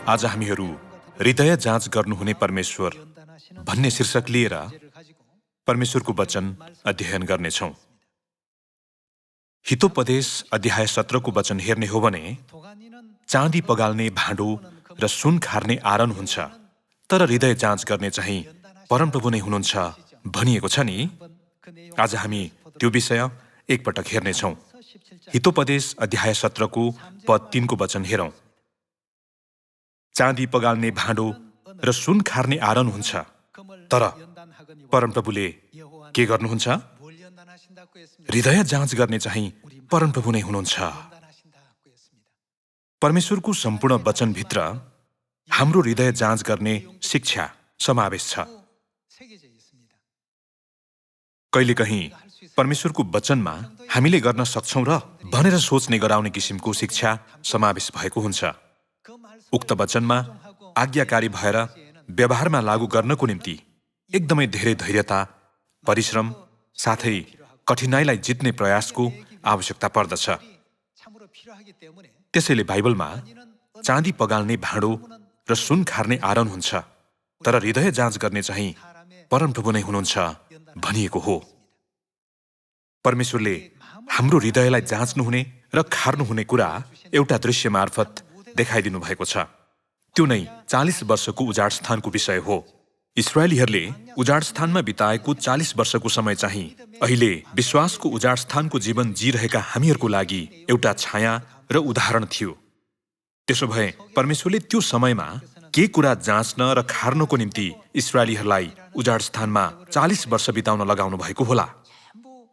आज हामीहरू हृदय जाँच गर्नुहुने परमेश्वर भन्ने शीर्षक लिएर परमेश्वरको वचन अध्ययन गर्नेछौँ। हितोपदेश अध्याय 17 को वचन हेर्ने हो भने चाँदी पगाल्ने भाँडो र सुन खार्ने आरन हुन्छ, तर हृदय जाँच गर्ने चाहिँ परमप्रभु नै हुनुहुन्छ भनिएको छ नि। आज हामी त्यो विषय एकपटक हेर्नेछौँ। हितोपदेश अध्याय 17 को पद 3 को वचन हेरौँ। चाँदी पगाल्ने भाँडो र सुन खार्ने आरन हुन्छ, तर परमप्रभुले के गर्नुहुन्छ? हृदय जाँच गर्ने चाहिँ परमप्रभु नै हुनुहुन्छ। परमेश्वरको सम्पूर्ण वचनभित्र हाम्रो हृदय जाँच गर्ने शिक्षा समावेश छ। कहिलेकहीँ परमेश्वरको वचनमा हामीले गर्न सक्छौं र भनेर सोच्ने गराउने किसिमको शिक्षा समावेश भएको हुन्छ। उक्त वचनमा आज्ञाकारी भएर व्यवहारमा लागू गर्नको निम्ति एकदमै धेरै धैर्यता, परिश्रम साथै कठिनाइलाई जित्ने प्रयासको आवश्यकता पर्दछ। त्यसैले बाइबलमा चाँदी पगाल्ने भाँडो र सुन खार्ने आरन हुन्छ, तर हृदय जाँच गर्ने चाहिँ परमप्रभु नै हुनुहुन्छ भनिएको हो। परमेश्वरले हाम्रो हृदयलाई जाँच्नुहुने र खार्नुहुने कुरा एउटा दृश्य मार्फत देखाइदिनु भएको छ। त्यो नै 40 वर्षको उजाड स्थानको विषय हो। इस्राएलीहरूले उजाड स्थानमा बिताएको 40 वर्षको समय चाहिँ अहिले विश्वासको उजाड स्थानको जीवन जिरहेका हामीहरूको लागि एउटा छाया र उदाहरण थियो। त्यसो भए परमेश्वरले त्यो समयमा के कुरा जाँच्न र खार्नको निम्ति इस्राएलीहरूलाई उजाड स्थानमा 40 वर्ष बिताउन लगाउनु भएको होला?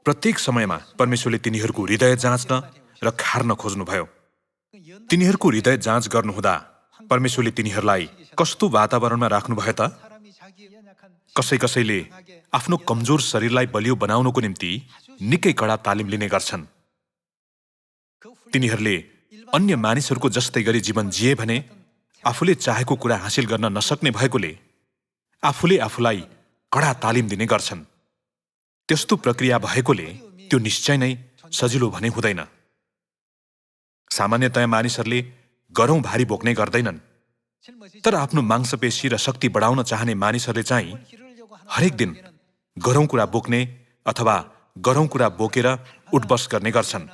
प्रत्येक समयमा परमेश्वरले तिनीहरूको हृदय जाँच्न र खार्न खोज्नुभयो। तिनीहरूको हृदय जाँच गर्नुहुँदा परमेश्वरले तिनीहरूलाई कस्तो वातावरणमा राख्नुभयो त? कसैले आफ्नो कमजोर शरीरलाई बलियो बनाउनको निम्ति निकै कडा तालिम लिने गर्छन्। तिनीहरूले अन्य मानिसहरूको जस्तै गरी जीवन जिए भने आफूले चाहेको कुरा हासिल गर्न नसक्ने भएकोले आफूले आफूलाई कडा तालिम दिने गर्छन्। त्यस्तो प्रक्रिया भएकोले त्यो निश्चय नै सजिलो भने हुँदैन। सामान्यतया मानिसहरूले गरौँ भारी बोक्ने गर्दैनन्, तर आफ्नो मांसपेशी र शक्ति बढाउन चाहने मानिसहरूले चाहिँ हरेक दिन गरौँ कुरा बोक्ने अथवा गरौँ कुरा बोकेर उठबस गर्ने गर्छन्।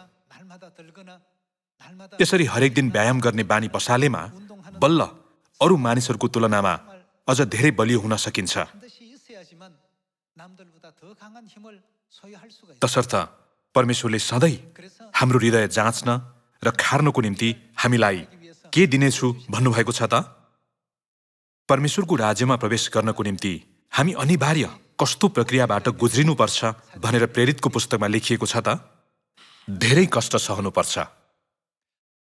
यसरी हरेक दिन व्यायाम गर्ने बानी बसालेमा बल्ल अरू मानिसहरूको तुलनामा अझ धेरै बलियो हुन सकिन्छ। तसर्थ परमेश्वरले सधैँ हाम्रो हृदय जाँच्न र खार्नको निम्ति हामीलाई के दिनेछु भन्नुभएको छ त? परमेश्वरको राज्यमा प्रवेश गर्नको निम्ति हामी अनिवार्य कस्तो प्रक्रियाबाट गुज्रिनुपर्छ भनेर प्रेरितको पुस्तकमा लेखिएको छ त? धेरै कष्ट सहनुपर्छ।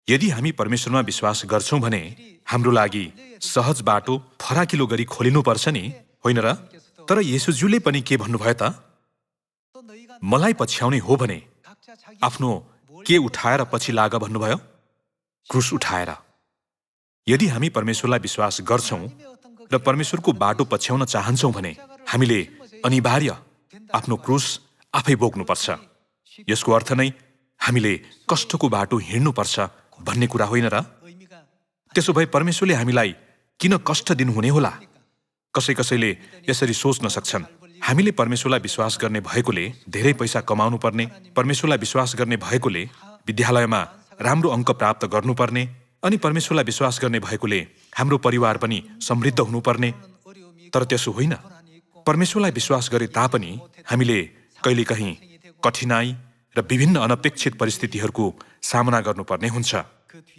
यदि हामी परमेश्वरमा विश्वास गर्छौं भने हाम्रो लागि सहज बाटो फराकिलो गरी खोलिनुपर्छ नि, होइन र? तर येशूज्यूले पनि के भन्नुभयो त? मलाई पछ्याउने हो भने आफ्नो के उठाएर पछि लाग भन्नुभयो? क्रुस उठाएर। यदि हामी परमेश्वरलाई विश्वास गर्छौं र परमेश्वरको बाटो पछ्याउन चाहन्छौं भने हामीले अनिवार्य आफ्नो क्रुस आफै बोक्नुपर्छ। यसको अर्थ नै हामीले कष्टको बाटो हिँड्नुपर्छ भन्ने कुरा होइन र? त्यसो भए परमेश्वरले हामीलाई किन कष्ट दिनुहुने होला? कसैले यसरी सोच्न सक्छन्, हामीले परमेश्वरलाई विश्वास गर्ने भएकोले धेरै पैसा कमाउनु पर्ने, परमेश्वरलाई विश्वास गर्ने भएकोले विद्यालयमा राम्रो अङ्क प्राप्त गर्नुपर्ने, अनि परमेश्वरलाई विश्वास गर्ने भएकोले हाम्रो परिवार पनि समृद्ध हुनुपर्ने। तर त्यसो होइन। परमेश्वरलाई विश्वास गरे तापनि हामीले कहिलेकहीँ कठिनाई र विभिन्न अनपेक्षित परिस्थितिहरूको सामना गर्नुपर्ने हुन्छ।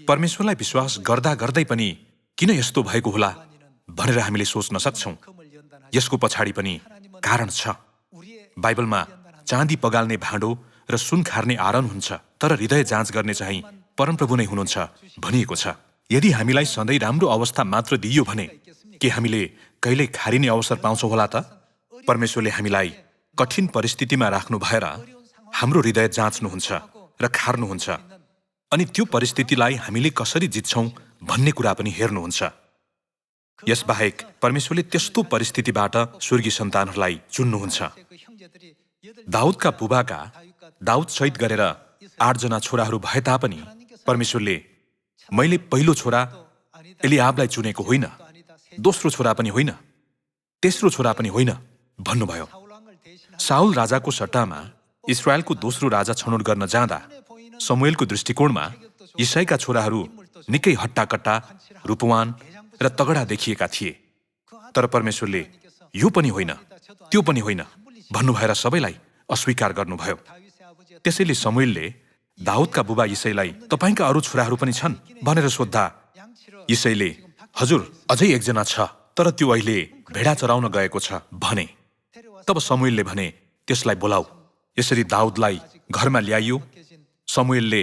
परमेश्वरलाई विश्वास गर्दा गर्दै पनि किन यस्तो भएको होला भनेर हामीले सोच्न सक्छौं। यसको पछाडि पनि कारण छ। बाइबलमा चाँदी पगाल्ने भाँडो र सुन खार्ने आरन हुन्छ, तर हृदय जाँच गर्ने चाहिँ परमप्रभु नै हुनुहुन्छ भनिएको छ। यदि हामीलाई सधैँ राम्रो अवस्था मात्र दिइयो भने के हामीले कहिल्यै खारिने अवसर पाउँछौं होला त? परमेश्वरले हामीलाई कठिन परिस्थितिमा राख्नु भएर हाम्रो हृदय जाँच्नुहुन्छ र खार्नुहुन्छ, अनि त्यो परिस्थितिलाई हामीले कसरी जित्छौं भन्ने कुरा पनि हेर्नुहुन्छ। यसबाहेक परमेश्वरले त्यस्तो परिस्थितिबाट स्वर्गीय सन्तानहरूलाई चुन्नुहुन्छ। दाउदका बुबाका दाउद शहीद गरेर 8 जना छोराहरू भए तापनि परमेश्वरले मैले पहिलो छोरा एलियाबलाई चुनेको होइन, दोस्रो छोरा पनि होइन, तेस्रो छोरा पनि होइन भन्नुभयो। साउल राजाको सट्टामा इस्रायलको दोस्रो राजा छनौट गर्न जाँदा शमूएलको दृष्टिकोणमा यिशैका छोराहरू निकै हट्टाकट्टा, रूपवान र तगडा देखिएका थिए। तर परमेश्वरले यो पनि होइन, त्यो पनि होइन भन्नुभएर सबैलाई अस्वीकार गर्नुभयो। त्यसैले शमूएलले दाउदका बुबा यिशैलाई तपाईका अरू छोराहरू पनि छन् भनेर सोद्धा यिशैले हजुर अझै एकजना छ, तर त्यो अहिले भेडा चराउन गएको छ भने। तब शमूएलले भने त्यसलाई बोलाऊ। यसरी दाउदलाई घरमा ल्याइयो। शमूएलले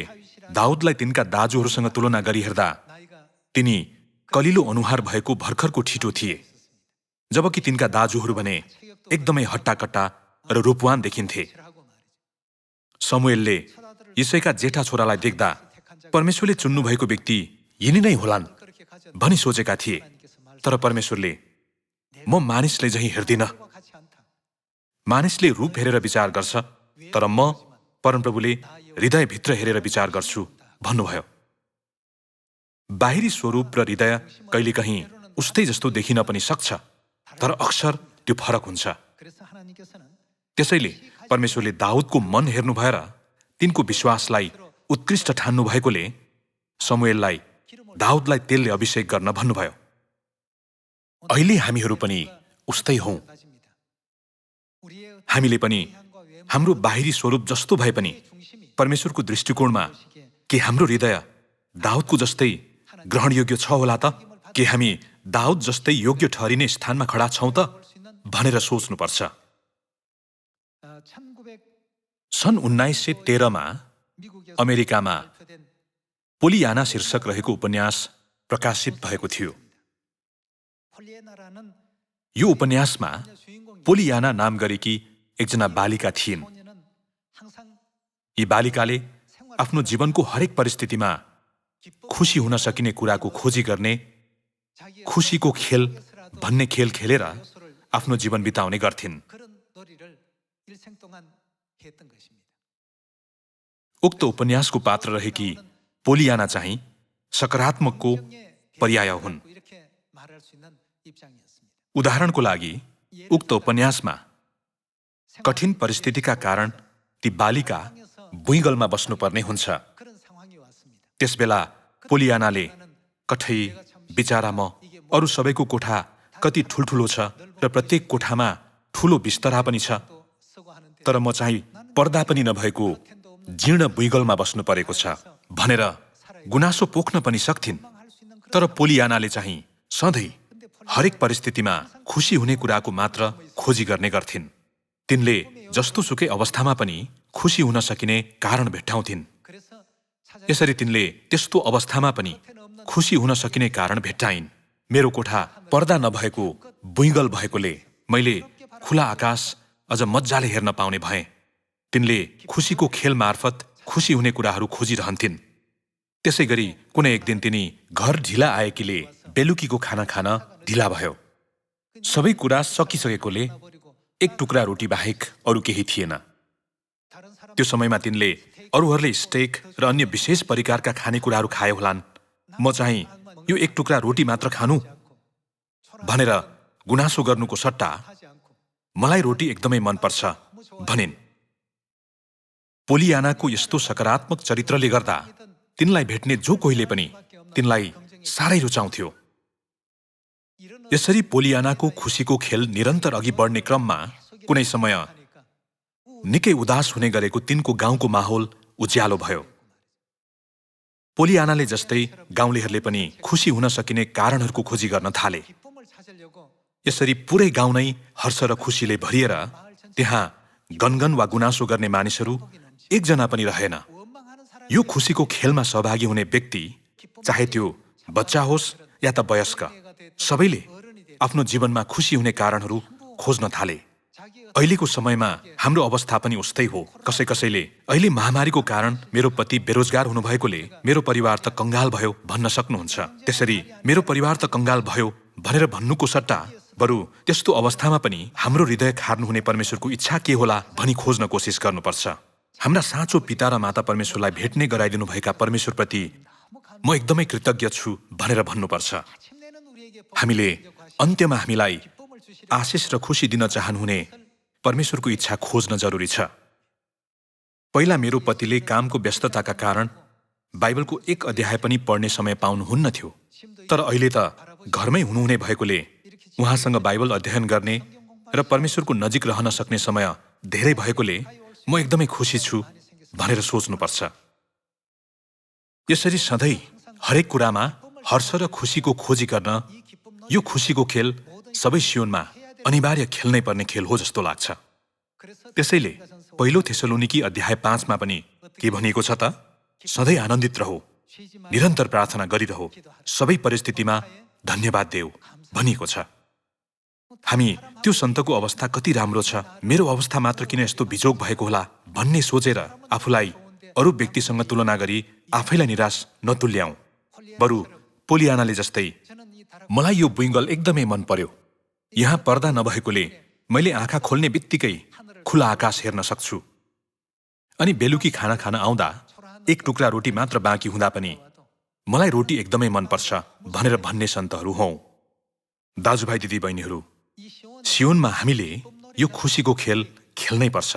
दाउदलाई तिनका दाजुहरूसँग तुलना गरी हेर्दा तिनी कलिलो अनुहार भएको भर्खरको ठिटो थिए, जबकि तिनका दाजुहरू भने एकदमै हट्टाकट्टा र रूपवान देखिन्थे। शमूएलले यिशैका जेठा छोरालाई देख्दा परमेश्वरले चुन्नुभएको व्यक्ति यिनी नै होलान् भनी सोचेका थिए। तर परमेश्वरले म मानिसले झैं हेर्दिन, मानिसले रूप हेरेर विचार गर्छ, तर म परमप्रभुले हृदयभित्र हेरेर विचार गर्छु भन्नुभयो। बाहिरी स्वरूप र हृदय कहिलेकाहीँ उस्तै जस्तो देखिन पनि सक्छ, तर अक्सर त्यो फरक हुन्छ। त्यसैले परमेश्वरले दाउदको मन हेर्नु भएर तिनको विश्वासलाई उत्कृष्ट ठान्नु भएकोले शमूएललाई दाउदलाई तेलले अभिषेक गर्न भन्नुभयो। अहिले हामीहरू पनि उस्तै हौं। हामीले पनि हाम्रो बाहिरी स्वरूप जस्तो भए पनि परमेश्वरको दृष्टिकोणमा के हाम्रो हृदय दाउदको जस्तै ग्रहणयोग्य छ होला त? के हामी दाउद जस्तै योग्य ठहरिने स्थानमा खडा छौं त भनेर सोच्नुपर्छ। सन् 1913मा अमेरिकामा पोलियाना शीर्षक रहेको उपन्यास प्रकाशित भएको थियो। यो उपन्यासमा पोलियाना नाम गरेकी एकजना बालिका थिइन्। यी बालिकाले आफ्नो जीवनको हरेक परिस्थितिमा खुसी हुन सकिने कुराको खोजी गर्ने, खुसीको खेल भन्ने खेल खेलेर आफ्नो जीवन बिताउने गर्थिन्। उक्त उपन्यासको पात्र रहेकी पोलियाना चाहिँ सकारात्मकको पर्याय हुन्। उदाहरणको लागि उक्त उपन्यासमा कठिन परिस्थितिका कारण ती बालिका भुइँगलमा बस्नुपर्ने हुन्छ। त्यसबेला पोलियानाले कठै बिचारा म, अरू सबैको कोठा कति ठुल्ठुलो छ र प्रत्येक कोठामा ठुलो बिस्तरा पनि छ, तर म चाहिँ पर्दा पनि नभएको जीर्ण भुइँगलमा बस्नु परेको छ भनेर गुनासो पोख्न पनि सक्थिन्। तर पोलियानाले चाहिँ सधैँ हरेक परिस्थितिमा खुसी हुने कुराको मात्र खोजी गर्ने गर्थिन्। तिनले जस्तो सुकै अवस्थामा पनि खुसी हुन सकिने कारण भेट्टाउँथिन्। यसरी तिनले त्यस्तो अवस्थामा पनि खुसी हुन सकिने कारण भेट्टाइन्। मेरो कोठा पर्दा नभएको भुइँगल भएकोले मैले खुला आकाश अझ मज्जाले हेर्न पाउने भएँ। तिनले खुसीको खेल मार्फत खुसी हुने कुराहरू खोजिरहन्थिन्। त्यसै गरी कुनै एक दिन तिनी घर ढिला आएकीले बेलुकीको खाना खान ढिला भयो। सबै कुरा सकिसकेकोले एक टुक्रा रोटी बाहेक अरू केही थिएन। त्यो समयमा तिनले अरूहरूले स्टेक र अन्य विशेष परिकारका खानेकुराहरू खाए होलान्, म चाहिँ यो एक टुक्रा रोटी मात्र खानु भनेर गुनासो गर्नुको सट्टा मलाई रोटी एकदमै मनपर्छ भनिन्। पोलियानाको यस्तो सकारात्मक चरित्रले गर्दा तिनलाई भेट्ने जो कोहीले पनि तिनलाई साह्रै रुचाउँथ्यो। यसरी पोलियानाको खुसीको खेल निरन्तर अघि बढ्ने क्रममा कुनै समय निकै उदास हुने गरेको तिनको गाउँको माहौल उज्यालो भयो। पोलियानाले जस्तै गाउँलेहरूले पनि खुसी हुन सकिने कारणहरूको खोजी गर्न थाले। यसरी पुरै गाउँ नै हर्ष र खुसीले भरिएर त्यहाँ गनगन वा गुनासो गर्ने मानिसहरू एकजना पनि रहेन। यो खुसीको खेलमा सहभागी हुने व्यक्ति, चाहे त्यो बच्चा होस् या त वयस्क, सबैले आफ्नो जीवनमा खुसी हुने कारणहरू खोज्न थाले। अहिलेको समयमा हाम्रो अवस्था पनि उस्तै हो। कसैले अहिले महामारीको कारण मेरो पति बेरोजगार हुनुभएकोले मेरो परिवार त कंगाल भयो भन्न सक्नुहुन्छ। त्यसरी मेरो परिवार त कंगाल भयो भनेर भन्नुको सट्टा बरु त्यस्तो अवस्थामा पनि हाम्रो हृदय खार्नु हुने परमेश्वरको इच्छा के होला भनी खोज्न कोसिस गर्नुपर्छ। हाम्रा साँचो पिता र माता परमेश्वरलाई भेट्ने गराइदिनु भएका परमेश्वरप्रति म एकदमै कृतज्ञ छु भनेर भन्नुपर्छ। हामीले अन्त्यमा हामीलाई आशिष र खुसी दिन चाहनुहुने परमेश्वरको इच्छा खोज्न जरुरी छ। पहिला मेरो पतिले कामको व्यस्तताका कारण बाइबलको एक अध्याय पनि पढ्ने समय पाउनुहुन्न थियो, तर अहिले त घरमै हुनुहुने भएकोले उहाँसँग बाइबल अध्ययन गर्ने र परमेश्वरको नजिक रहन सक्ने समय धेरै भएकोले म एकदमै खुसी छु भनेर सोच्नुपर्छ। यसरी सधैँ हरेक कुरामा हर्ष र खुसीको खोजी गर्न यो खुसीको खेल सबै सियोनमा अनिवार्य खेल्नै पर्ने खेल हो जस्तो लाग्छ। त्यसैले पहिलो थेसलोनिकी अध्याय 5 मा पनि के भनिएको छ त? सधैँ आनन्दित रहो, निरन्तर प्रार्थना गरिरहो, सबै परिस्थितिमा धन्यवाद देऊ भनिएको छ। हामी त्यो सन्तको अवस्था कति राम्रो छ, मेरो अवस्था मात्र किन यस्तो बिजोग भएको होला भन्ने सोचेर आफूलाई अरू व्यक्तिसँग तुलना गरी आफैलाई निराश नतुल्याऊ। बरु पोलियानाले जस्तै मलाई यो बुइङ्गल एकदमै मन पर्यो। यहाँ पर्दा नभएकोले मैले आँखा खोल्ने बित्तिकै खुला आकाश हेर्न सक्छु। अनि बेलुकी खाना खान आउँदा एक टुक्रा रोटी मात्र बाँकी हुँदा पनि मलाई रोटी एकदमै मनपर्छ भनेर भन्ने सन्तहरू हौं। दाजुभाइ दिदी बहिनीहरू, सियोनमा हामीले यो खुसीको खेल खेल्नै पर्छ।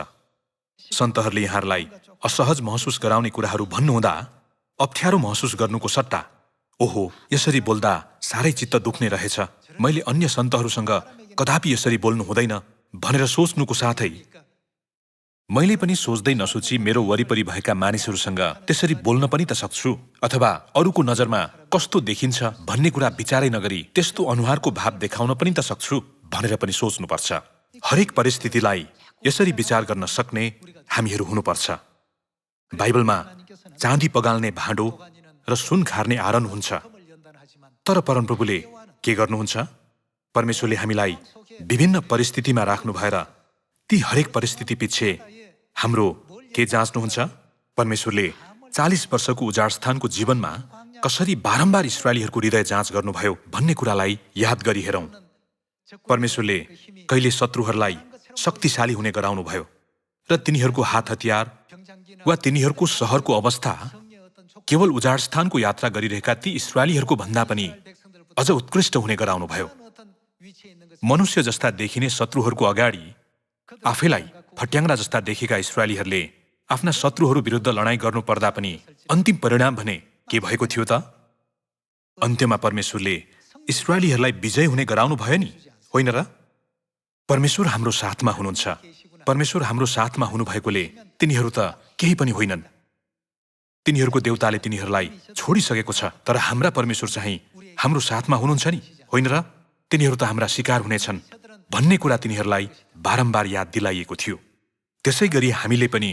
सन्तहरूले यहाँहरूलाई असहज महसुस गराउने कुराहरू भन्नुहुँदा अप्ठ्यारो महसुस गर्नुको सट्टा ओहो यसरी बोल्दा साह्रै चित्त दुख्ने रहेछ, मैले अन्य सन्तहरूसँग कदापि यसरी बोल्नु हुँदैन भनेर सोच्नुको साथै मैले पनि सोच्दै नसोची मेरो वरिपरि भएका मानिसहरूसँग त्यसरी बोल्न पनि त सक्छु, अथवा अरूको नजरमा कस्तो देखिन्छ भन्ने कुरा विचारै नगरी त्यस्तो अनुहारको भाव देखाउन पनि त सक्छु भनेर पनि सोच्नुपर्छ। हरेक परिस्थितिलाई यसरी विचार गर्न सक्ने हामीहरू हुनुपर्छ। बाइबलमा चाँदी पगाल्ने भाँडो र सुन खार्ने आरन हुन्छ, तर परमप्रभुले के गर्नुहुन्छ? परमेश्वरले हामीलाई विभिन्न परिस्थितिमा राख्नु भएर ती हरेक परिस्थिति पछि हाम्रो के जाँच्नुहुन्छ? परमेश्वरले 40 वर्षको उजाड स्थानको जीवनमा कसरी बारम्बार इस्राएलीहरूको हृदय जाँच गर्नुभयो भन्ने कुरालाई याद गरी हेरौं। परमेश्वरले कहिले शत्रुहरूलाई शक्तिशाली हुने गराउनुभयो र तिनीहरूको हात हतियार वा तिनीहरूको सहरको अवस्था केवल उजाड स्थानको यात्रा गरिरहेका ती इस्राएलीहरूको भन्दा पनि अझ उत्कृष्ट हुने गराउनुभयो। मनुष्य जस्ता देखिने शत्रुहरूको अगाडि आफैलाई फट्याङ्ग्रा जस्ता देखेका इस्राएलीहरूले आफ्ना शत्रुहरू विरुद्ध लडाईँ गर्नु पर्दा पनि अन्तिम परिणाम भने के भएको थियो त? अन्त्यमा परमेश्वरले इस्राएलीहरूलाई विजय हुने गराउनु भयो नि, होइन र? परमेश्वर हाम्रो साथमा हुनुहुन्छ। परमेश्वर हाम्रो साथमा हुनुभएकोले तिनीहरू त केही पनि होइनन्। तिनीहरूको देवताले तिनीहरूलाई छोडिसकेको छ, तर हाम्रा परमेश्वर चाहिँ हाम्रो साथमा हुनुहुन्छ नि, होइन र? तिनीहरू त हाम्रा शिकार हुनेछन् भन्ने कुरा तिनीहरूलाई बारम्बार याद दिलाइएको थियो। त्यसै गरी हामीले पनि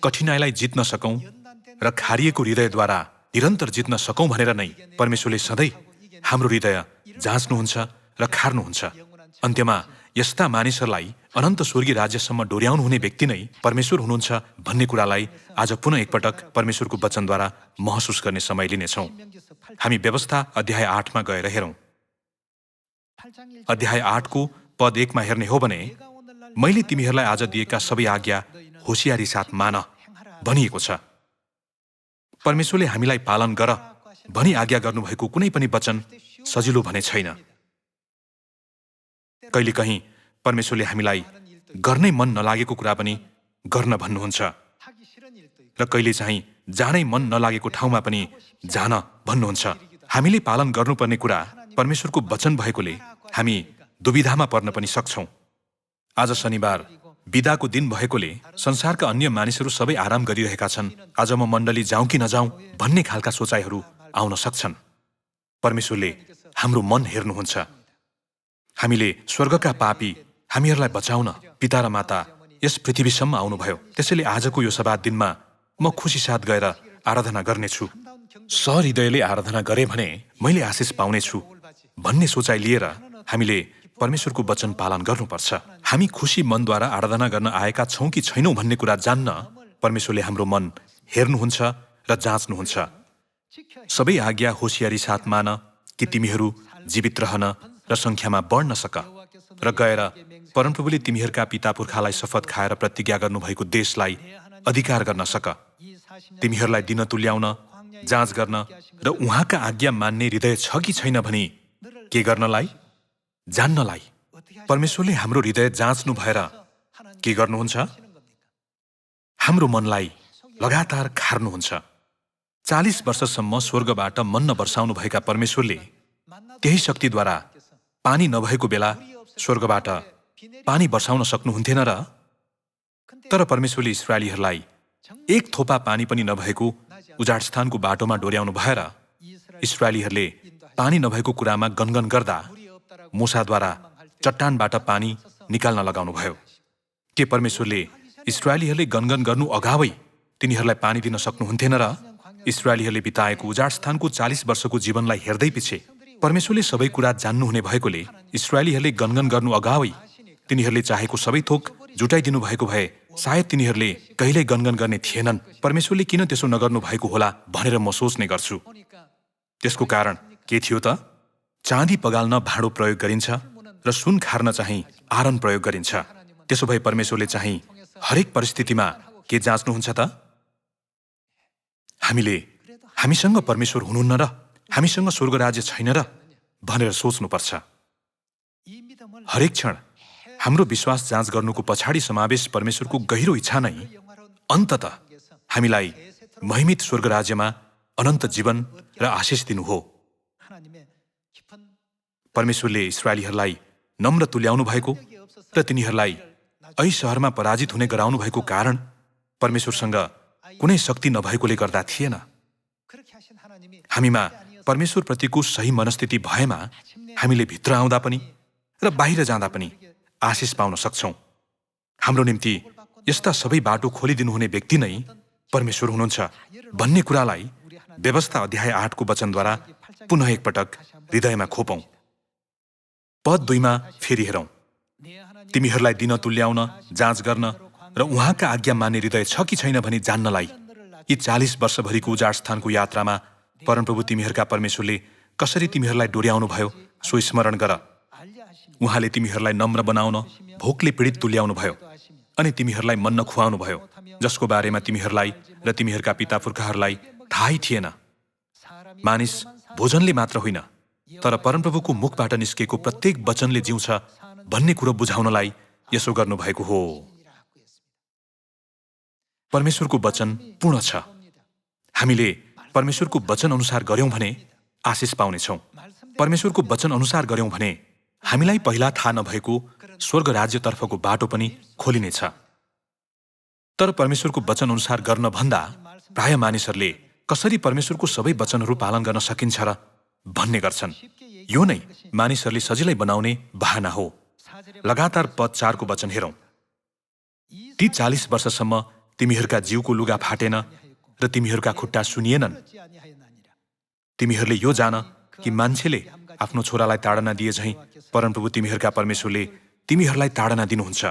कठिनाइलाई जित्न सकौं र खारिएको हृदयद्वारा निरन्तर जित्न सकौं भनेर नै परमेश्वरले सधैँ हाम्रो हृदय जाँच्नुहुन्छ र खार्नुहुन्छ। अन्त्यमा यस्ता मानिसहरूलाई अनन्त स्वर्गीय राज्यसम्म डोर्याउनु हुने व्यक्ति नै परमेश्वर हुनुहुन्छ भन्ने कुरालाई आज पुनः एकपटक परमेश्वरको वचनद्वारा महसुस गर्ने समय लिनेछौँ। हामी व्यवस्था अध्याय 8 मा गएर हेरौं। अध्याय 8 को पद 1 मा हेर्ने हो भने मैले तिमीहरूलाई आज दिएका सबै आज्ञा होशियारी साथ मान भनिएको छ। परमेश्वरले हामीलाई पालन गर भनी आज्ञा गर्नुभएको कुनै पनि वचन सजिलो भने छैन। कहिलेकहीँ परमेश्वरले हामीलाई गर्नै मन नलागेको कुरा पनि गर्न भन्नुहुन्छ र कहिले चाहिँ जानै मन नलागेको ठाउँमा पनि जान भन्नुहुन्छ। हामीले पालन गर्नुपर्ने कुरा परमेश्वरको वचन भएकोले हामी दुविधामा पर्न पनि सक्छौं। आज शनिबार बिदाको दिन भएकोले संसारका अन्य मानिसहरू सबै आराम गरिरहेका छन्। आज म मण्डली जाउँ कि नजाउँ भन्ने खालका सोचाइहरू आउन सक्छन्। परमेश्वरले हाम्रो मन हेर्नुहुन्छ। हामीले स्वर्गका पापी हामीहरूलाई बचाउन पिता र माता यस पृथ्वीसम्म आउनुभयो। त्यसैले आजको यो सभा दिनमा म खुसी साथ गएर आराधना गर्नेछु। सहृदयले आराधना गरे भने मैले आशिष पाउनेछु भन्ने सोचाइ लिएर हामीले परमेश्वरको वचन पालन गर्नुपर्छ। हामी खुसी मनद्वारा आराधना गर्न आएका छौं कि छैनौं भन्ने कुरा जान्न परमेश्वरले हाम्रो मन हेर्नुहुन्छ र जाँच्नुहुन्छ। सबै आज्ञा होशियारी साथ मान कि तिमीहरू जीवित रहन र संख्यामा बढ्न सक र गएर परमप्रभुले तिमीहरूका पिता पुर्खालाई शपथ खाएर प्रतिज्ञा गर्नुभएको देशलाई अधिकार गर्न सक। तिमीहरूलाई दिन तुल्याउन जाँच गर्न र उहाँका आज्ञा मान्ने हृदय छ कि छैन भनी के गर्नलाई? जान्नलाई। परमेश्वरले हाम्रो हृदय जाँच्नु भएर के गर्नुहुन्छ? हाम्रो मनलाई लगातार खार्नुहुन्छ। 40 वर्षसम्म स्वर्गबाट मन्न वर्षाउनु भएका परमेश्वरले त्यही शक्तिद्वारा पानी नभएको बेला स्वर्गबाट पानी वर्षाउन सक्नुहुन्थेन र? तर परमेश्वरले इस्राएलीहरूलाई एक थोपा पानी पनि नभएको उजाड स्थानको बाटोमा डोर्याउनु भएर इस्राएलीहरूले पानी नभएको कुरामा गनगन गर्दा मूसाद्वारा चट्टानबाट पानी निकाल्न लगाउनुभयो। के परमेश्वरले इस्राएलीहरूले गनगन गर्नु अगावै तिनीहरूलाई पानी दिन सक्नुहुन्थेन र? इस्राएलीहरूले बिताएको उजाड स्थानको 40 वर्षको जीवनलाई हेर्दै पछि परमेश्वरले सबै कुरा जान्नुहुने भएकोले इस्राएलीहरूले गनगन गर्नु अगावै तिनीहरूले चाहेको सबै थोक जुटाइदिनु भएको भए सायद तिनीहरूले कहिल्यै गनगन गर्ने थिएनन्। परमेश्वरले किन त्यसो नगर्नु भएको होला भनेर म सोच्ने गर्छु। त्यसको कारण के थियो त? चाँदी पगाल्न भाँडो प्रयोग गरिन्छ र सुन खार्न चाहिँ आरन प्रयोग गरिन्छ। त्यसो भए परमेश्वरले चाहिँ हरेक परिस्थितिमा के जाँच्नुहुन्छ त? हामीसँग परमेश्वर हुनुहुन्न र? हामीसँग स्वर्ग राज्य छैन र? भनेर सोच्नुपर्छ। हरेक क्षण हाम्रो विश्वास जाँच गर्नुको पछाडि समावेश परमेश्वरको गहिरो इच्छा नै अन्ततः हामीलाई महिमित स्वर्ग राज्यमा अनन्त जीवन र आशिष दिनु हो। परमेश्वरले इस्राएलीहरूलाई नम्र तुल्याउनु भएको र तिनीहरूलाई ऐ सहरमा पराजित हुने गराउनु भएको कारण परमेश्वरसँग कुनै शक्ति नभएकोले गर्दा थिएन। हामीमा परमेश्वरप्रतिको सही मनस्थिति भएमा हामीले भित्र आउँदा पनि र बाहिर जाँदा पनि आशिष पाउन सक्छौं। हाम्रो निम्ति यस्ता सबै बाटो खोलिदिनुहुने व्यक्ति नै परमेश्वर हुनुहुन्छ भन्ने कुरालाई व्यवस्था अध्याय 8 को वचनद्वारा पुनः एकपटक हृदयमा खोपौं। पद 2 मा फेरि हेरौं। तिमीहरूलाई दिन तुल्याउन, जाँच गर्न र उहाँका आज्ञा मान्ने हृदय छ कि छैन भनी जान्नलाई यी 40 वर्षभरिको उजाड स्थानको यात्रामा परमप्रभु तिमीहरूका परमेश्वरले कसरी तिमीहरूलाई डोर्याउनु भयो सो स्मरण गर। उहाँले तिमीहरूलाई नम्र बनाउन भोकले पीडित तुल्याउनु भयो अनि तिमीहरूलाई मन्न खुवाउनु भयो जसको बारेमा तिमीहरूलाई र तिमीहरूका पिता पुर्खाहरूलाई थाहै थिएन। मानिस भोजनले मात्र होइन तर परमप्रभुको मुखबाट निस्केको प्रत्येक वचनले जिउँछ भन्ने कुरो बुझाउनलाई यसो गर्नुभएको हो। परमेश्वरको वचन पूर्ण छ। हामीले परमेश्वरको वचन अनुसार गर्यौं भने आशिष पाउनेछौं। परमेश्वरको वचन अनुसार गर्यौं भने हामीलाई पहिला थाहा नभएको स्वर्ग राज्यतर्फको बाटो पनि खोलिनेछ। तर परमेश्वरको वचन अनुसार गर्न भन्दा प्राय मानिसहरूले कसरी परमेश्वरको सबै वचनहरू पालन गर्न सकिन्छ र भन्ने गर्छन्। यो नै मानिसहरूले सजिलै बनाउने बहाना हो। लगातार पद 4 को वचन हेरौं। ती 40 वर्षसम्म तिमीहरूका जिउको लुगा फाटेन र तिमीहरूका खुट्टा सुनिएनन्। तिमीहरूले यो जान कि मान्छेले आफ्नो छोरालाई ताडना दिए झैं परमप्रभु तिमीहरूका परमेश्वरले तिमीहरूलाई ताडना दिनुहुन्छ।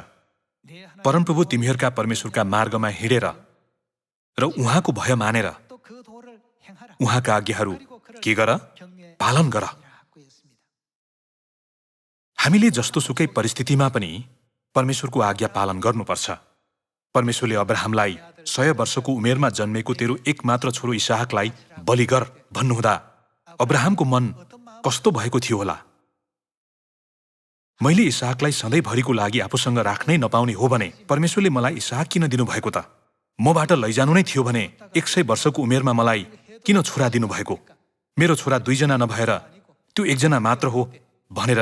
परमप्रभु तिमीहरूका परमेश्वरका मार्गमा हिँडेर र उहाँको भय मानेर उहाँका आज्ञाहरू के गर? पालन गर। हामीले जस्तो सुकै परिस्थितिमा पनि परमेश्वरको आज्ञा पालन गर्नुपर्छ। परमेश्वरले अब्राहमलाई 100 वर्षको उमेरमा जन्मेको तेरो एकमात्र छोरो इसहाकलाई बलि गर भन्नुहुँदा अब्राहमको मन कस्तो भएको थियो होला? मैले इसहाकलाई सधैँभरिको लागि आफूसँग राख्नै नपाउने हो भने परमेश्वरले मलाई इसहाक किन दिनुभएको त? मबाट लैजानु नै थियो भने 100 वर्षको उमेरमा मलाई किन छोरा दिनुभएको? मेरो छोरा 2 जना नभएर त्यो 1 जना मात्र हो भनेर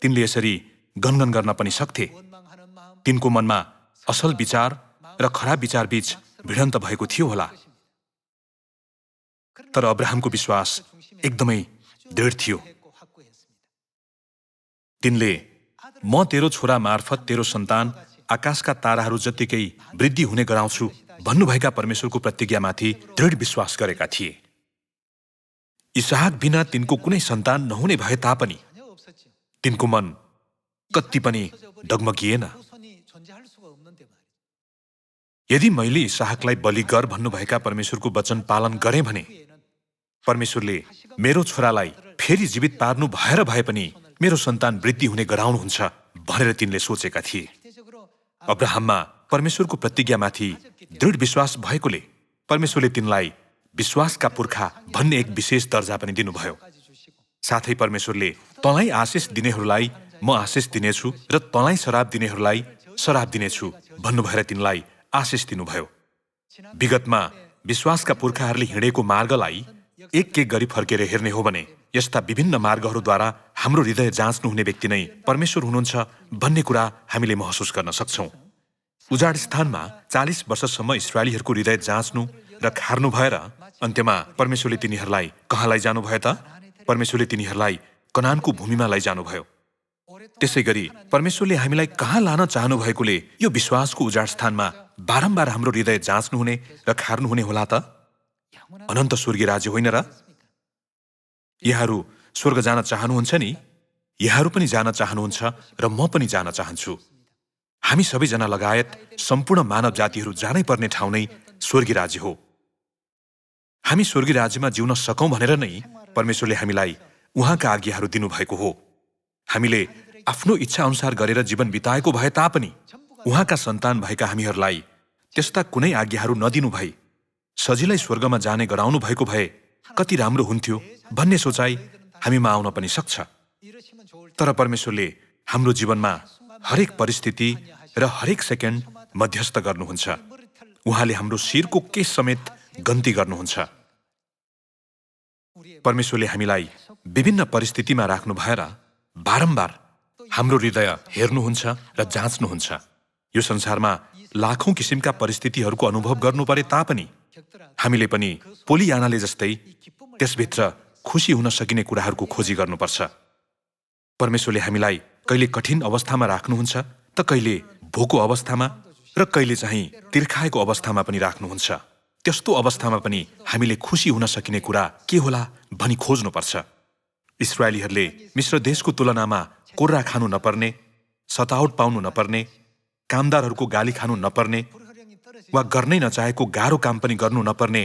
तिनले यसरी गनगन गर्न पनि सक्थे। तिनको मनमा असल विचार र खराब विचार बीच भिडन्त भएको थियो होला। तर अब्राहमको विश्वास एकदमै दृढ थियो। तिनले म तेरो छोरा मार्फत तेरो सन्तान आकाशका ताराहरू जत्तिकै वृद्धि हुने गराउँछु भन्नुभएका परमेश्वरको प्रतिज्ञामाथि दृढ विश्वास गरेका थिए। इसहाक बिना तिनको कुनै सन्तान नहुने भए तापनि तिनको मन कति पनि डगमगिएन। यदि मैले इसहाकलाई बलि गर भन्नुभएका परमेश्वरको वचन पालन गरेँ भने परमेश्वरले मेरो छोरालाई फेरि जीवित पार्नु भएर भए पनि मेरो सन्तान वृद्धि हुने गराउनुहुन्छ भनेर तिनले सोचेका थिए। अब्राहममा परमेश्वरको प्रतिज्ञामाथि दृढ विश्वास भएकोले परमेश्वरले तिनलाई विश्वासका पुर्खा भन्ने एक विशेष दर्जा पनि दिनुभयो। साथै परमेश्वरले तँलाई आशिष दिनेहरूलाई म आशिष दिनेछु र तँलाई शराब दिनेहरूलाई शराब दिनेछु भन्नुभएर तिनलाई आशिष दिनुभयो। विगतमा विश्वासका पुर्खाहरूले हिँडेको मार्गलाई एक एक गरी फर्केर हेर्ने हो भने यस्ता विभिन्न मार्गहरूद्वारा हाम्रो हृदय जाँच्नु हुने व्यक्ति नै परमेश्वर हुनुहुन्छ भन्ने कुरा हामीले महसुस गर्न सक्छौं। उजाड स्थानमा 40 वर्षसम्म इस्राएलीहरूको हृदय जाँच्नु र खार्नु भएर अन्त्यमा परमेश्वरले तिनीहरूलाई कहाँ लैजानुभयो त? परमेश्वरले तिनीहरूलाई कनानको भूमिमा लैजानुभयो। त्यसै गरी परमेश्वरले हामीलाई कहाँ लान चाहनु भएकोले यो विश्वासको उजाड स्थानमा बारम्बार हाम्रो हृदय जाँच्नु हुने र खार्नु हुने होला त? अनन्त स्वर्गीय राज्य होइन र? यहाँहरू स्वर्ग जान चाहनुहुन्छ नि? यहाँहरू पनि जान चाहनुहुन्छ र म पनि जान चाहन्छु। हामी सबैजना लगायत सम्पूर्ण मानव जातिहरू जानै पर्ने ठाउँ नै स्वर्गीय राज्य हो। हामी स्वर्गीय राज्यमा जिउन सकौं भनेर नै परमेश्वरले हामीलाई उहाँका आज्ञाहरू दिनुभएको हो। हामीले आफ्नो इच्छा अनुसार गरेर जीवन बिताएको भए तापनि उहाँका सन्तान भएका हामीहरूलाई त्यस्ता कुनै आज्ञाहरू नदिनु भई सजिलै स्वर्गमा जाने गराउनु भएको भए कति राम्रो हुन्थ्यो भन्ने सोचाइ हामीमा आउन पनि सक्छ। तर परमेश्वरले हाम्रो जीवनमा हरेक परिस्थिति र हरेक सेकेन्ड मध्यस्थ गर्नुहुन्छ। उहाँले हाम्रो शिरको केस समेत गन्ती गर्नुहुन्छ। परमेश्वरले हामीलाई विभिन्न परिस्थितिमा राख्नु भएर बारम्बार हाम्रो हृदय हेर्नुहुन्छ र जाँच्नुहुन्छ। यो संसारमा लाखौं किसिमका परिस्थितिहरूको अनुभव गर्नु परे तापनि हामीले पनि पोलियानाले जस्तै त्यसभित्र खुसी हुन सकिने कुराहरूको खोजी गर्नुपर्छ। परमेश्वरले हामीलाई कहिले कठिन अवस्थामा राख्नुहुन्छ त कहिले भोको अवस्थामा र कहिले चाहिँ तिर्खाएको अवस्थामा पनि राख्नुहुन्छ। त्यस्तो अवस्थामा पनि हामीले खुसी हुन सकिने कुरा के होला भनी खोज्नुपर्छ। इस्राएलीहरूले मिश्र देशको तुलनामा कोर्रा खानु नपर्ने, सतावट पाउनु नपर्ने, कामदारहरूको गाली खानु नपर्ने वा गर्नै नचाहेको गाह्रो काम पनि गर्नु नपर्ने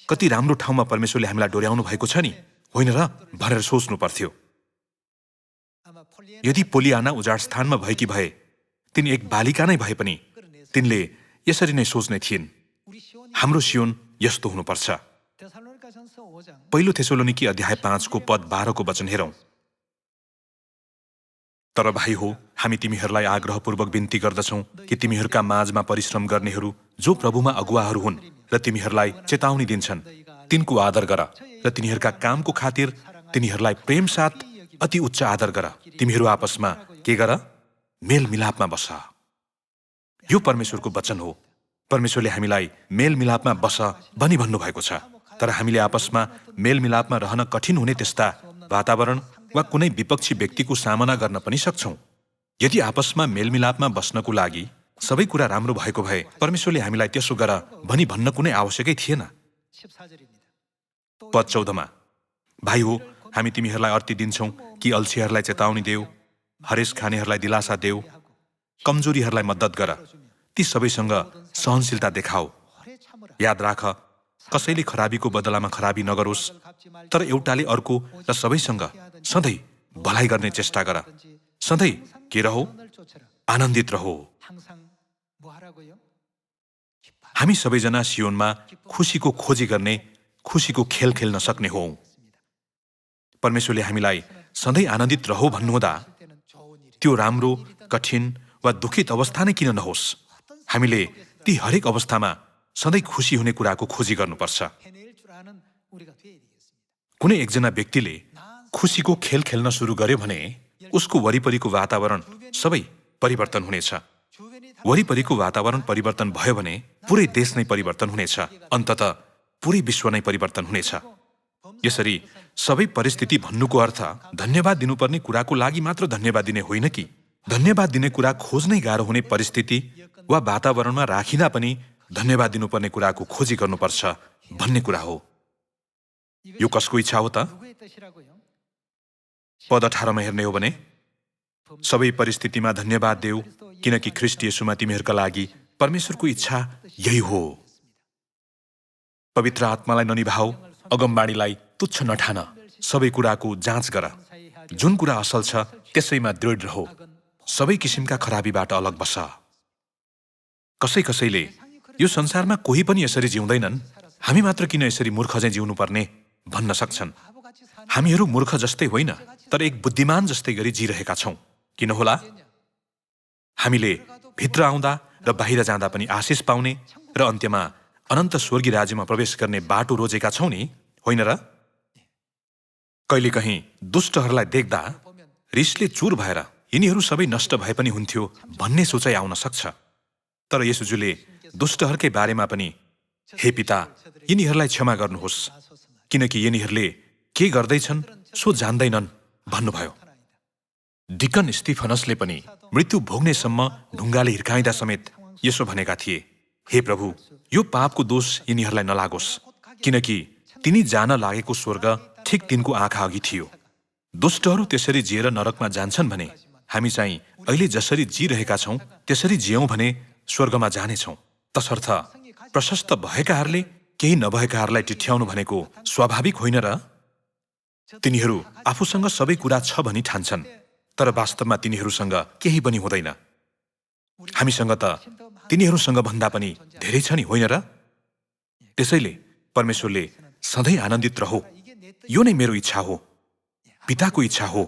कति राम्रो ठाउँमा परमेश्वरले हामीलाई डोर्याउनु भएको छ नि, होइन र भनेर सोच्नु पर्थ्यो। यदि पोलियाना उजाड स्थानमा भएकी भए तिनी एक बालिका नै भए पनि तिनले यसरी नै सोच्ने थिइन्, हाम्रो सियोन यस्तो हुनुपर्छ। पहिलो थेसलोनिकी अध्याय 5 को पद 12 को वचन हेरौं। तर भाइ हो, हामी तिमीहरूलाई आग्रहपूर्वक बिन्ती गर्दछौं कि तिमीहरूका माझमा परिश्रम गर्नेहरू जो प्रभुमा अगुवाहरू हुन् र तिमीहरूलाई चेतावनी दिन्छन् तिनको आदर गर र तिनीहरूका कामको खातिर तिनीहरूलाई प्रेम साथ अति उच्च आदर गर। तिमीहरू आपसमा के गर? मेल मिलापमा बस। यो परमेश्वरको वचन हो। परमेश्वरले हामीलाई मेल मिलापमा बस भनी भन्नुभएको छ। तर हामीले आपसमा मेल मिलापमा रहन कठिन हुने त्यस्ता वातावरण वा कुनै विपक्षी व्यक्तिको सामना गर्न पनि सक्छौं। यदि आपसमा मेलमिलापमा बस्नको लागि सबै कुरा राम्रो भएको भए परमेश्वरले हामीलाई त्यसो गर भनी भन्न कुनै आवश्यकै थिएन। पद 14 मा, भाइ हो, हामी तिमीहरूलाई अर्ती दिन्छौं कि अल्छीहरूलाई चेतावनी देऊ, हरेस खानेहरूलाई दिलासा देऊ, कमजोरीहरूलाई मद्दत गर, ती सबैसँग सहनशीलता देखाऊ। याद राख, कसैले खराबीको बदलामा खराबी नगरोस्, तर एउटाले अर्को र सबैसँग सधैँ भलाइ गर्ने चेष्टा गर। सधैँ के रहो? आनन्दित रहो। हामी सबैजना सियोनमा खुसीको खोजी गर्ने, खुसीको खेल खेल्न सक्ने हौं। परमेश्वरले हामीलाई सधैँ आनन्दित रहो भन्नुहुँदा त्यो राम्रो, कठिन वा दुखित अवस्था नै किन नहोस्, हामीले ती हरेक अवस्थामा सधैँ खुसी हुने कुराको खोजी गर्नुपर्छ। कुनै एकजना व्यक्तिले खुसीको खेल खेल्न सुरु गर्यो भने उसको वरिपरिको वातावरण सबै परिवर्तन हुनेछ। वरिपरिको वातावरण परिवर्तन भयो भने पुरै देश नै परिवर्तन हुनेछ, अन्ततः पुरै विश्व नै परिवर्तन हुनेछ। यसरी सबै परिस्थिति भन्नुको अर्थ धन्यवाद दिनुपर्ने कुराको लागि मात्र धन्यवाद दिने होइन कि धन्यवाद दिने कुरा खोज्नै गाह्रो हुने परिस्थिति वा वातावरणमा राखिँदा पनि धन्यवाद दिनुपर्ने कुराको खोजी गर्नुपर्छ भन्ने कुरा हो। यो कसको इच्छा हो त? पद 18 मा हेर्ने हो भने, सबै परिस्थितिमा धन्यवाद देऊ किनकि ख्रीष्ट येशूमा तिमीहरूका लागि परमेश्वरको इच्छा यही हो। पवित्र आत्मालाई ननिभाऊ, अगमबाणीलाई तुच्छ नठान, सबै कुराको जाँच गर, जुन कुरा असल छ त्यसैमा दृढ रहो, सबै किसिमका खराबीबाट अलग बस। कसैले यो संसारमा कोही पनि यसरी जिउँदैनन् हामी मात्र किन यसरी मूर्ख चाहिँ जिउनु पर्ने भन्न सक्छन्। हामीहरू मूर्ख जस्तै होइन, तर एक बुद्धिमान जस्तै गरी जिरहेका छौँ। किन होला? हामीले भित्र आउँदा र बाहिर जाँदा पनि आशिष पाउने र अन्त्यमा अनन्त स्वर्गीय राज्यमा प्रवेश गर्ने बाटो रोजेका छौँ नि, होइन र? कहिलेकहीँ दुष्टहरूलाई देख्दा रिसले चुर भएर यिनीहरू सबै नष्ट भए पनि हुन्थ्यो भन्ने सोचाइ आउन सक्छ। तर येशूले दुष्टहरूकै बारेमा पनि, हे पिता, यिनीहरूलाई क्षमा गर्नुहोस्, किनकि यिनीहरूले के गर्दैछन् सो जान्दैनन् भन्नुभयो। डिकन स्टिफनसले पनि मृत्यु भोग्नेसम्म ढुङ्गाले हिर्काइँदा समेत यसो भनेका थिए, हे प्रभु, यो पापको दोष यिनीहरूलाई नलागोस्, किनकि तिनी जान लागेको स्वर्ग ठिक तिनको आँखा अघि थियो। दुष्टहरू त्यसरी जिएर नरकमा जान्छन् भने हामी चाहिँ अहिले जसरी जिरहेका छौँ त्यसरी जियौँ भने स्वर्गमा जानेछौँ। तसर्थ प्रशस्त भएकाहरूले केही नभएकाहरूलाई टिठ्याउनु भनेको स्वाभाविक होइन र? तिनीहरू आफूसँग सबै कुरा छ भनी ठान्छन्, तर वास्तवमा तिनीहरूसँग केही पनि हुँदैन। हामीसँग त तिनीहरूसँग भन्दा पनि धेरै छ नि, होइन र? त्यसैले परमेश्वरले सधैँ आनन्दित रहो, यो नै मेरो इच्छा हो, पिताको इच्छा हो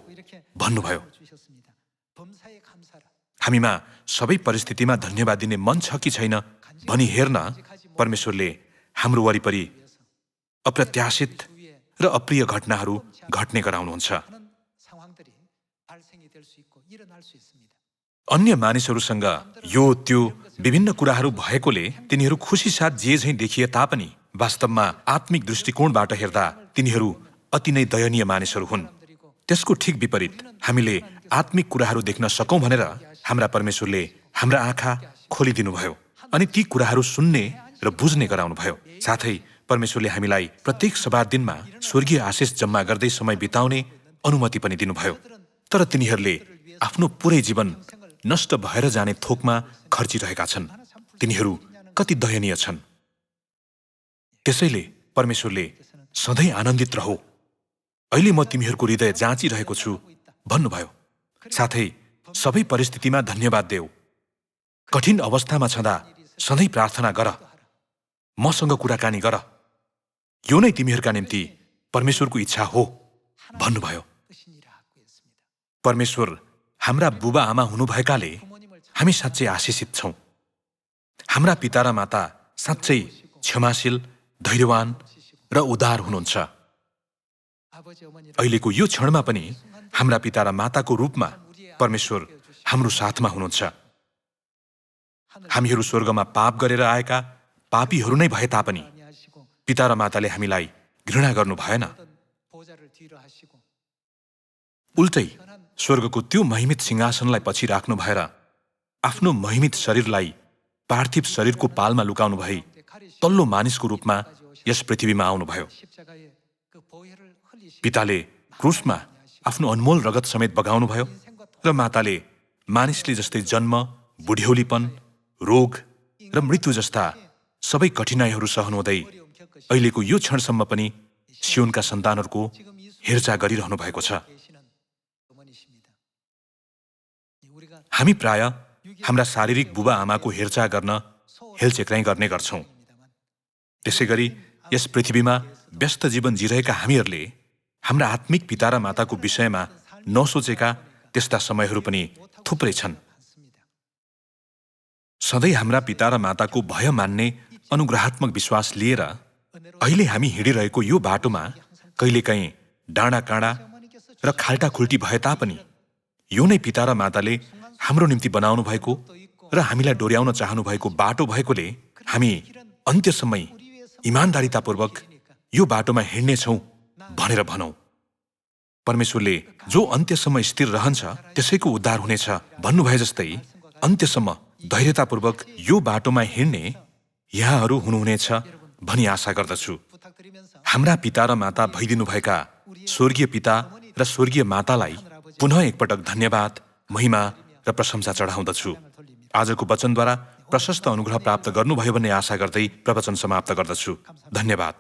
भन्नुभयो। हामीमा सबै परिस्थितिमा धन्यवाद दिने मन छ कि छैन भनी हेर्न परमेश्वरले हाम्रो वरिपरि अप्रत्याशित र अप्रिय घटनाहरू घट्ने गराउनुहुन्छ। अन्य मानिसहरूसँग यो त्यो विभिन्न कुराहरू भएकोले तिनीहरू खुसी साथ जे झैँ देखिए तापनि वास्तवमा आत्मिक दृष्टिकोणबाट हेर्दा तिनीहरू अति नै दयनीय मानिसहरू हुन्। त्यसको ठिक विपरीत हामीले आत्मिक कुराहरू देख्न सकौँ भनेर हाम्रा परमेश्वरले हाम्रा आँखा खोलिदिनुभयो अनि ती कुराहरू सुन्ने र बुझ्ने गराउनुभयो। साथै परमेश्वरले हामीलाई प्रत्येक सबात दिनमा स्वर्गीय आशिष जम्मा गर्दै समय बिताउने अनुमति पनि दिनुभयो। तर तिनीहरूले आफ्नो पुरै जीवन नष्ट भएर जाने थोकमा खर्चिरहेका छन्। तिनीहरू कति दयनीय छन्। त्यसैले परमेश्वरले सधैँ आनन्दित रहो, अहिले म तिमीहरूको हृदय जाँचिरहेको छु भन्नुभयो। साथै सबै परिस्थितिमा धन्यवाद देऊ। कठिन अवस्थामा छँदा सधैँ प्रार्थना गर, मसँग कुराकानी गर, यो नै तिमीहरूका निम्ति परमेश्वरको इच्छा हो भन्नुभयो। परमेश्वर हाम्रा बुबा आमा हुनुभएकाले हामी साँच्चै आशिषित छौँ। हाम्रा पिता र माता साँच्चै क्षमाशील, धैर्यवान र उदार हुनुहुन्छ। अहिलेको यो क्षणमा पनि हाम्रा पिता र माताको रूपमा परमेश्वर हाम्रो साथमा हुनुहुन्छ। हामीहरू स्वर्गमा पाप गरेर आएका पापीहरू नै भए तापनि पिता र माताले हामीलाई घृणा गर्नु भएन। उल्टै स्वर्गको त्यो महिमित सिंहासनलाई पछि राख्नु भएर आफ्नो महिमित शरीरलाई पार्थिव शरीरको पालमा लुकाउनु भई तल्लो मानिसको रूपमा यस पृथ्वीमा आउनुभयो। पिताले क्रुसमा आफ्नो अनमोल रगत समेत बगाउनुभयो र माताले मानिसले जस्तै जन्म, बुढ्यौलीपन, रोग र मृत्यु जस्ता सबै कठिनाइहरू सहनुहुँदै अहिलेको यो क्षणसम्म पनि सियोनका सन्तानहरूको हेरचाह गरिरहनु भएको छ। हामी प्राय हाम्रा शारीरिक बुबा आमाको हेरचाह गर्न हेलचेक्राइ गर्ने गर्छौँ। त्यसै गरी यस पृथ्वीमा व्यस्त जीवन जिरहेका हामीहरूले हाम्रा आत्मिक पिता र माताको विषयमा नसोचेका त्यस्ता समयहरू पनि थुप्रै छन्। सधैँ हाम्रा पिता र माताको भय मान्ने अनुग्रहात्मक विश्वास लिएर अहिले हामी हिँडिरहेको यो बाटोमा कहिलेकाहीँ डाँडा काँडा र खाल्टा खुल्टी भए तापनि यो नै पिता र माताले हाम्रो निम्ति बनाउनु भएको र हामीलाई डोर्याउन चाहनु भएको बाटो भएकोले हामी अन्त्यसम्म इमान्दारितापूर्वक यो बाटोमा हिँड्नेछौँ भनेर भनौँ। परमेश्वरले जो अन्त्यसम्म स्थिर रहन्छ त्यसैको उद्धार हुनेछ भन्नुभए जस्तै अन्त्यसम्म धैर्यतापूर्वक यो बाटोमा हिँड्ने यहाँहरू हुनुहुनेछ भनी आशा गर्दछु। हाम्रा पिता र माता भइदिनुभएका स्वर्गीय पिता र स्वर्गीय मातालाई पुनः एकपटक धन्यवाद, महिमा र प्रशंसा चढाउँदछु। आजको वचनद्वारा प्रशस्त अनुग्रह प्राप्त गर्नुभयो भन्ने आशा गर्दै प्रवचन समाप्त गर्दछु। धन्यवाद।